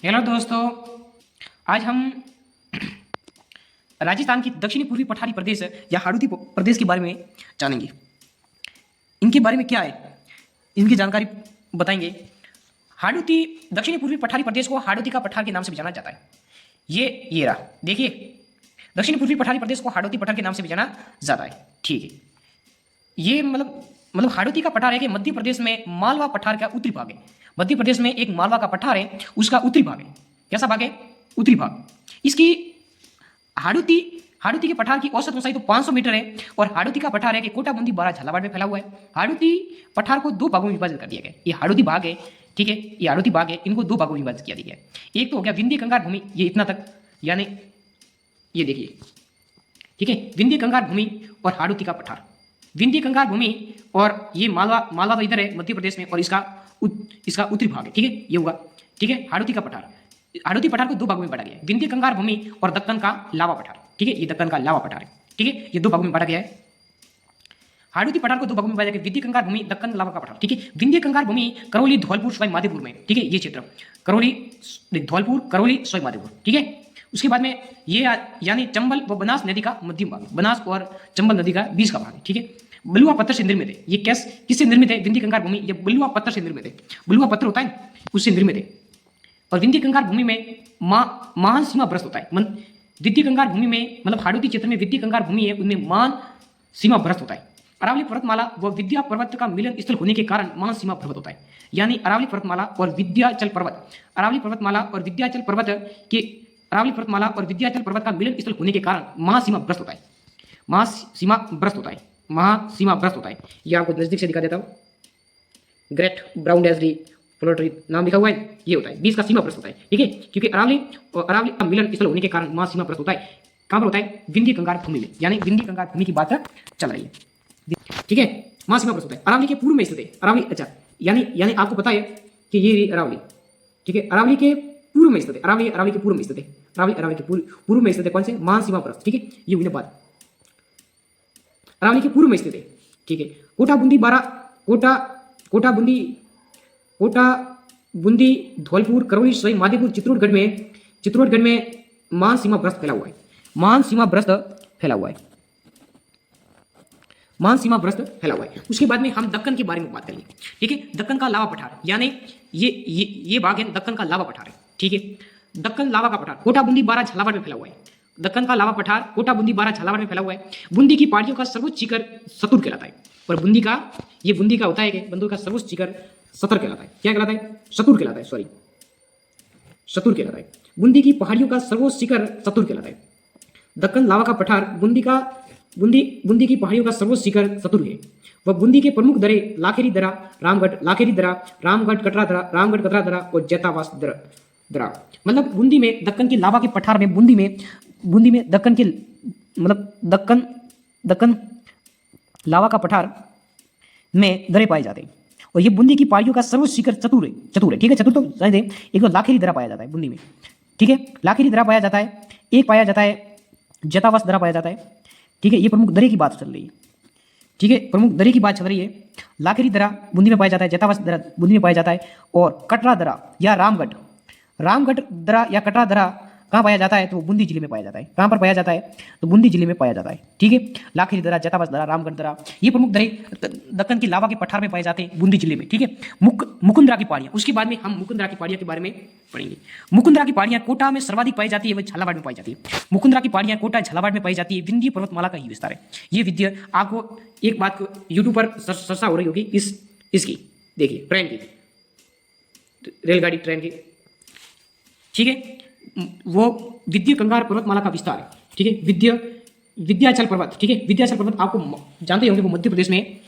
Hello दोस्तों। आज हम राजस्थान की दक्षिणी पूर्वी पठारी प्रदेश या हाड़ौती प्रदेश के बारे में जानेंगे। इनके बारे में क्या है, इनकी जानकारी बताएंगे। हाड़ौती दक्षिणी पूर्वी पठारी प्रदेश को हाड़ौती का पठार के नाम से भी जाना जाता है। ये रहा, देखिए, दक्षिणी पूर्वी पठारी प्रदेश को हाड़ौती पठार के नाम से भी जाना जाता है। ठीक है, ये मतलब हाड़ौती का पठार है कि मध्य प्रदेश में मालवा पठार का उत्तरी भाग है। मध्य प्रदेश में एक मालवा का पठार है, उसका उत्तरी भाग है। कैसा भाग है? उत्तरी भाग। इसकी हाड़ौती हाड़ौती के पठार की औसत ऊंचाई तो 500 मीटर है। और हाड़ौती का पठार है कि कोटा बूंदी बारा झालावाड़ में फैला हुआ है। हाड़ौती पठार को दो भागों में विभाजित कर दिया गया। ये हाड़ौती भाग है, ठीक है, ये हाड़ौती भाग है, इनको दो भागों में विभाजित किया गया है। एक तो हो गया विंध्य कंगार भूमि, ये इतना तक, यानी ये देखिए, ठीक है, विंध्य कंगार भूमि और हाड़ौती का पठार। विंध्य कंगार भूमि और ये मालवा तो इधर है मध्य प्रदेश में, और इसका उत्तरी भाग है। ठीक है, ये होगा, ठीक है, हाड़ौती का पठार। हाड़ौती पठार को दो भागों में बांटा गया है, विंध्य कंगार भूमि और दक्कन का लावा पठार। ठीक है, ये दक्कन का लावा पठार है। ठीक है, ये दो भागों में बांटा गया है। हाड़ौती पठार को दो भागों में बांटा गया, विंध्य कंगार भूमि, दक्कन लावा का पठार। ठीक है, विंध्य कंगार भूमि करौली, धौलपुर, सवाई माधोपुर में। ठीक है, ये क्षेत्र करौली, धौलपुर, करौली, सवाई माधोपुर। ठीक है, उसके बाद में ये यानी चंबल व बनास नदी का मध्यम भाग, बनास और चंबल नदी का बीच का भाग है। ठीक है, बलुआ पत्थर से निर्मित है। ये किससे निर्मित है? विंध्य कंगार भूमि ये बलुआ पत्थर से निर्मित है। बलुआ पत्थर होता है, उससे निर्मित है। और विंध्य कंगार भूमि में महान सीमा भ्रष्ट होता है। विंध्य कंगार भूमि में मतलब हाड़ौती क्षेत्र में विंध्य कंगार भूमि है, उनमें महान सीमा भ्रष्ट होता है। अरावली पर्वतमाला व विंध्य पर्वत का मिलन स्थल होने के कारण महान सीमा पर्वत होता है। यानी अरावली पर्वतमाला और विंध्याचल पर्वत, अरावली पर्वतमाला और विंध्याचल पर्वत के अरावली पर्वतमाला और विंध्याचल पर्वत का मिलन स्थल होने के कारण महासीमा भ्रष्ट होता है। महासीमा भ्रष्ट होता है, महासीमा भ्रष्ट होता है। ये आपको नजदीक से दिखा देता हूँ। ग्रेट ब्राउन डैशडी फ्लोटरी नाम लिखा हुआ है, ये होता है, बीच का सीमा भ्रष्ट होता है। ठीक है, क्योंकि अरावली और अरावली का मिलन स्थल होने के कारण महासीमा भ्रष्ट होता है। कहाँ पर होता है? विंध्य कंगार भूमि में, यानी विंध्य कंगार भूमि की बात चल रही है। ठीक है, महासीमा भ्रष्ट होता है। अरावली के पूर्व में स्थित है। अरावली, अच्छा, यानी आपको पता है कि ये अरावली, ठीक है, अरावली के पूर्व में स्थित है। अरावली के पूर्व में स्थित है। अरावली के पूर्व में स्थित है। कौन से? महासीमा भ्रष्ट। ठीक है, ये हुई ना बात, अरावली के पूर्व में स्थित है। ठीक है, कोटा बूंदी बारा, कोटा बूंदी, धौलपुर, करौली, सवाई माधोपुर, चित्तौड़गढ़ में महान सीमा भ्रष्ट फैला हुआ है। महान सीमा भ्रष्ट फैला हुआ है। महान सीमा भ्रष्ट फैला हुआ है। उसके बाद में हम दक्कन के बारे में बात करेंगे। ठीक है, दक्कन का लावा पठार, यानी ये भाग है दक्कन का लावा पठार है। ठीक है, दक्कन लावा का पठार कोटा बूंदी बारा झालावाड़ में फैला हुआ है। दक्कन का लावा पठार कोटा बूंदी बारा झालावाड़ में फैला हुआ है। बूंदी की पहाड़ियों का सर्वोच्च शिखर सतुर कहलाता है। और बूंदी का होता है कि बंदूक का सर्वोच्च शिखर सतर कहलाता है। क्या कहलाता है? सतुर कहलाता है, सॉरी, सतुर कहलाता है। बूंदी की पहाड़ियों का सर्वोच्च शिखर सतुर कहलाता है। दक्कन लावा का पठार बूंदी की पहाड़ियों का सर्वोच्च शिखर सतुर है। वह बूंदी के प्रमुख दरे लाखेरी दरा, रामगढ़ कटरा दरा और जैतावास दरा। मतलब बूंदी में, दक्कन के लावा के पठार में, बूंदी में दक्कन के मतलब दक्कन लावा का पठार में दरे पाए जाते हैं। और ये बूंदी की पहाड़ियों का सर्वोच्च शिखर चतुर है। ठीक है, चतुर तो शायद है। एक तो लाखेरी दरा पाया जाता है बूंदी में। ठीक है, लाखेरी दरा पाया जाता है। एक पाया जाता है जैतावास दरा पाया जाता है। ठीक है, ये प्रमुख दरे की बात चल रही है। ठीक है, प्रमुख दरे की बात चल रही है। लाखेरी दरा बूंदी में पाया जाता है, जैतावास दरा बूंदी में पाया जाता है। और कटरा दरा या रामगढ़ दरा या कटरा दरा कहाँ पाया जाता है? तो बूंदी जिले में पाया जाता है। कहाँ पर पाया जाता है? तो बूंदी जिले में पाया जाता है। ठीक है, लाखेरी दरा, जैतावास दरा, रामगढ़ दरा, ये प्रमुख दरे दक्कन की लावा के पठार में पाए जाते हैं, बूंदी जिले में। ठीक है, मुकुंदरा की पहाड़ियाँ, उसके बाद में हम मुकुंदरा की पहाड़ियाँ के बारे में पढ़ेंगे। मुकुंदरा की पहाड़ियाँ कोटा में सर्वाधिक पाई जाती है, वह झालावाड़ में पाई जाती है। मुकुंदरा की पहाड़ियाँ कोटा, झालावाड़ में पाई जाती है। विंध्य पर्वतमाला का ही विस्तार है। ये विद्या आपको एक बात को यूट्यूब पर चर्चा हो रही होगी इसकी, देखिए, ट्रेन की, रेलगाड़ी ट्रेन की। ठीक है, वो विंध्य कंगार पर्वतमाला का विस्तार है। ठीक है, विंध्याचल पर्वत। ठीक है, विंध्याचल पर्वत आपको जानते होंगे, वो मध्य प्रदेश में।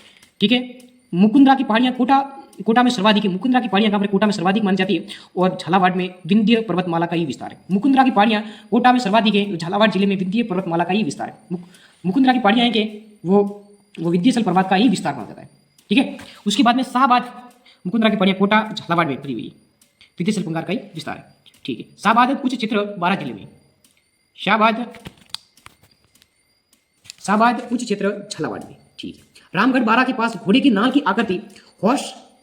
ठीक है, मुकुंदरा की पहाड़ियाँ कोटा में सर्वाधिक है। मुकुंदरा की पहाड़ियाँ कहाँ पर? कोटा में सर्वाधिक मानी जाती है। और झालावाड़ में विंध्य पर्वतमाला का ही विस्तार है। मुकुंदरा की पहाड़ियाँ कोटा में सर्वाधिक है, झालावाड़ जिले में विंध्य पर्वतमाला का ही विस्तार है। मुकुंदरा की पहाड़ियाँ हैं कि वो विंध्याचल पर्वत का ही विस्तार माना जाता है। ठीक है, उसके बाद में शाहबाद, मुकुंदरा की पहाड़ियाँ कोटा, झालावाड़ में पड़ी हुई है, विंध्याचल पंगार का ही विस्तार है। ठीक है, शाहबाद उच्च क्षेत्र बारा जिले में। शाहबाद उच्च क्षेत्र झालावाड़ में। ठीक है, रामगढ़ बारा के पास घोड़े की नाल की आकृति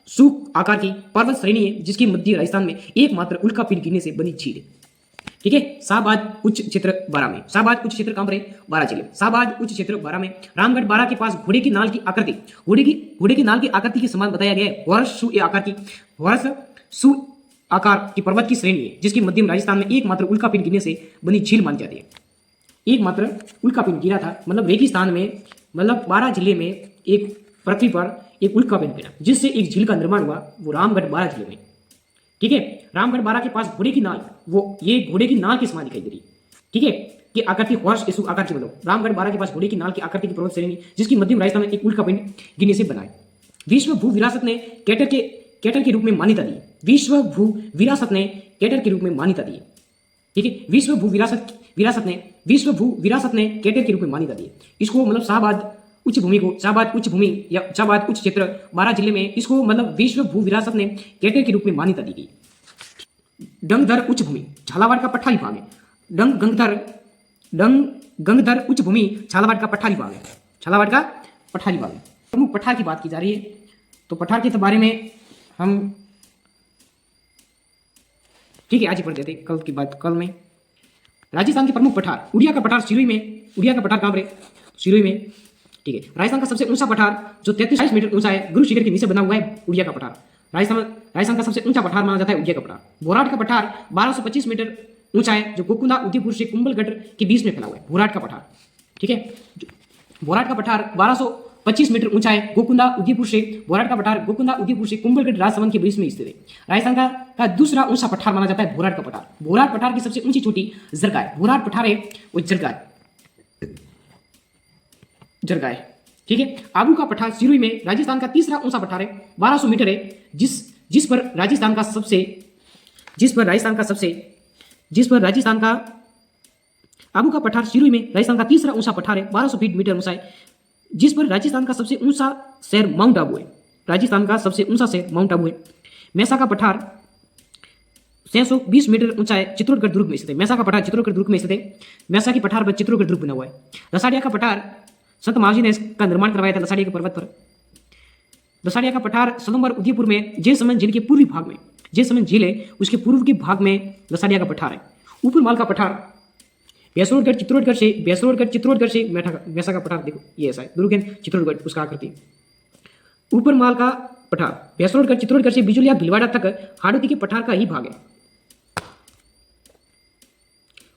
सु आकार की पर्वत श्रेणी है जिसकी मध्य राजस्थान में एकमात्र उल्कापिंड गिरने से बनी झील है। ठीक है। शाहबाद उच्च क्षेत्र 12 में, शाहबाद उच्च क्षेत्र कहां पर है? 12 जिले में। शाहबाद उच्च क्षेत्र 12 में। रामगढ़ 12 के पास घोड़े की नाल की आकृति, घोड़े की नाल की आकृति के समान बताया गया है। वर्षसु आकार की, वर्षसु आकार की पर्वत की श्रेणी है जिसकी मध्यम राजस्थान में एकमात्र उल्कापिंड गिरने से बनी झील मानी जाती है। एकमात्र उल्कापिंड गिरा था, मतलब रेगिस्तान में, मतलब 12 जिले में एक पृथ्वी पर एक उल्कापिंड गिरा जिससे एक झील का निर्माण हुआ, वो रामगढ़ 12 जिले में। ठीक है। रामगढ़ 12 के पास घोड़े की नाल, वो ये घोड़े की नाल के समान दिखाई दे रही। ठीक है। कि आकृति वर्ष इसु आकार की, मतलब रामगढ़ 12 के पास घोड़े की नाल की आकृति की पर्वत श्रेणी जिसकी मध्यम राजस्थान में एक उल्कापिंड गिरने से बनाए। विश्व भू विरासत ने कैटर के रूप में मान्यता दी। विश्व भू विरासत ने कैटर के रूप में मान्यता दी। ठीक है। विश्व भू विरासत ने कैटर के रूप में मान्यता दी। इसको मतलब शाहबाद उच्च भूमि को, शाहबाद उच्च भूमि या शाहबाद उच्च क्षेत्र 12 जिले में, इसको मतलब विश्व भू विरासत ने कैटर के रूप में मान्यता दी गई। डंगधर उच्च भूमि झालावाड़ का पठारी भाग है। गंगधर उच्च भूमि झालावाड़ का पठारी भाग है। झालावाड़ का पठारी भाग है। प्रमुख पठार की बात की जा रही है तो पठार के बारे में हम, ठीक है, आज ही पढ़ देते, कल की बात कल में। राजस्थान के प्रमुख पठार, उड़िया का पठार सिरोही में। उड़िया का पठार कहां पर है? सिरोही में। ठीक है। राजस्थान का सबसे ऊंचा पठार जो 33 मीटर ऊंचा है, गुरु शिखर के नीचे बना हुआ है, उड़िया का पठार। राजस्थान का सबसे ऊंचा पठार माना जाता है उड़िया का पठार। बोराट का पठार 1225 मीटर ऊंचा है जो गोकुंदा उदयपुर से कुंभलगढ़ के बीच में फैला हुआ है, बोराट का पठार। ठीक है। बोराट का पठार 1225 मीटर ऊंचा है, गोकुंदा उदयपुर से, बोराट का पठार गोकुंदा उदयपुर से कुंभलगढ़ राजसमंद के बीच में स्थित है। राजस्थान का दूसरा ऊंचा पठार माना जाता है बोराट का पठार। बोराट पठार की सबसे ऊंची चोटी जरगा है। बोराट पठार है वो जरगा है। ठीक है। आबू का पठार सिरोही में राजस्थान का तीसरा ऊंचा पठार है, 1200 मीटर है, जिस पर राजस्थान का आबू का पठार सिरोही में राजस्थान का तीसरा ऊंचा पठार है, 1200 मीटर ऊंचा है, जिस पर राजस्थान का सबसे ऊंचा शहर माउंट आबू है। राजस्थान का सबसे ऊंचा शहर माउंट आबू है। मैसा का पठार 620 मीटर ऊंचा है, चित्तौड़गढ़ दुर्ग में स्थित है। मैसा का पठार चित्तौड़गढ़ दुर्ग में स्थित है। मैसा की पठार पर चित्तौड़गढ़ दुर्ग बना हुआ है। लसाड़िया का पठार संत महाजी ने इसका निर्माण करवाया था लसाड़िया के पर्वत पर। लसाड़िया का पठार सलम्बर उदयपुर में, जयसमंद झील के पूर्वी भाग में, जयसमंद झील है उसके पूर्व के भाग में लसाड़िया का पठार है। ऊपर माल का पठार बेसरोडगढ़ चित्तौड़गढ़ से मैसा का पठार, देखो ये ऐसा है, दुर्ग चित्तौड़गढ़ उसका आकृति। ऊपर माल का पठार बेसरोडगढ़ चित्तौड़गढ़ से बिजुलिया भिलवाड़ा तक हाड़ौती के पठार का ही भाग है।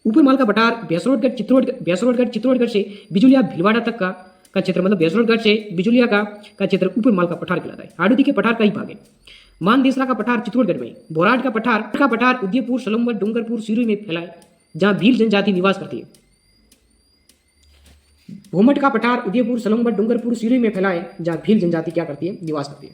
ऊपर माल का पठार बेसरोडगढ़ चित्तौड़गढ़ से बिजुलिया भिलवाड़ा तक का क्षेत्र, मतलब बेसरोडगढ़ से बिजुलिया का क्षेत्र ऊपर माल का पठार कहलाता है। हाड़ौती के पठार का ही भाग है। मानदेसरा का पठार चित्तौड़गढ़ में। बोराट का पठार उदयपुर, सलम्बर, डूंगरपुर, सिरोही में फैला है जहां भील जनजाति निवास करती है। भोमट का पठार उदयपुर, सलम्बर, डूंगरपुर, सिरोही में फैला है जहां भील जनजाति क्या करती है? निवास करती है।